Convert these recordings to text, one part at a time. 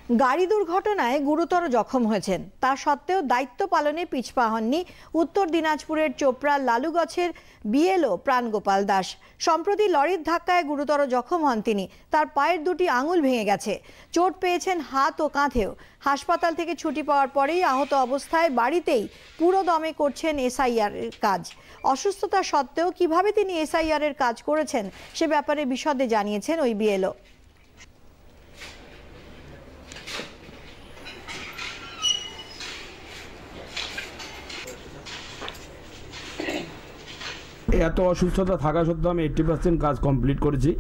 গাড়ি দুর্ঘটনায় গুরুতর জখম হয়েছেন, তা সত্ত্বেও দায়িত্ব পালনে পিছপা হননি উত্তর দিনাজপুরের চোপড়ার লালুগছের বিএলও প্রাণগোপাল দাস। সম্প্রতি লরির ধাক্কায় গুরুতর জখম হন তিনি। তার পায়ের দুটি আঙুল ভেঙে গেছে, চোট পেয়েছেন হাত ও কাঁধেও। হাসপাতাল থেকে ছুটি পাওয়ার পরেই আহত অবস্থায় বাড়িতেই পুরো দমে করছেন এসআইআর এর কাজ। অসুস্থতা সত্ত্বেও কিভাবে তিনি এসআইআর এর কাজ করেছেন সে ব্যাপারে বিশদে জানিয়েছেন ওই বিএলও। এত অসুস্থতা থাকা সত্ত্বেও আমি 80% কাজ কমপ্লিট করেছি,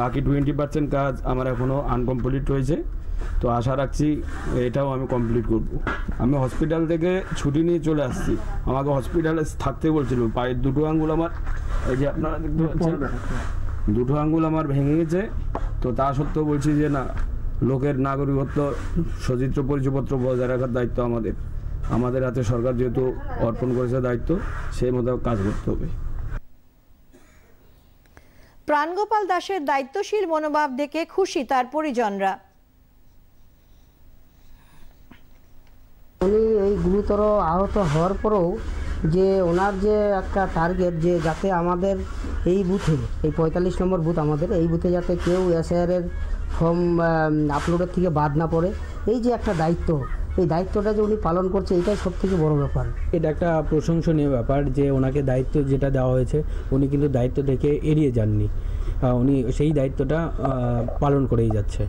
বাকি 20% কাজ আমার এখনও আনকমপ্লিট রয়েছে। তো আশা রাখছি এটাও আমি কমপ্লিট করব। আমি হসপিটাল থেকে ছুটি নিয়ে চলে আসছি, আমাকে হসপিটালে থাকতে বলছিল। পায়ের দুটো আঙ্গুল আমার, এই যে আপনারা দেখতে পাচ্ছেন, দুটো আঙ্গুল আমার ভেঙে গেছে। তো তা সত্ত্বেও বলছি যে না, লোকের নাগরিকত্ব সচিত্র পরিচয়পত্র বজায় রাখার দায়িত্ব আমাদের হাতে সরকার যেহেতু অর্পণ করেছে দায়িত্ব, সেই মতো কাজ করতে হবে। প্রাণগোপাল দাসের দায়িত্বশীল মনোভাব দেখে খুশি তার পরিজনরা। উনি এই গুরুতর আহত হওয়ার পরেও যে ওনার যে একটা টার্গেট, যে যাতে আমাদের এই বুথে, এই 45 নম্বর বুথ আমাদের, এই বুথে যাতে কেউ এসআইআরের ফর্ম আপলোডের থেকে বাদ না পড়ে, এই যে একটা দায়িত্ব, এই দায়িত্বটা যে উনি পালন করছে, এটাই সবথেকে বড় ব্যাপার। এটা একটা প্রশংসনীয় ব্যাপার যে ওনাকে দায়িত্ব যেটা দেওয়া হয়েছে উনি কিন্তু দায়িত্ব থেকে এড়িয়ে যাননি, উনি সেই দায়িত্বটা পালন করেই যাচ্ছে।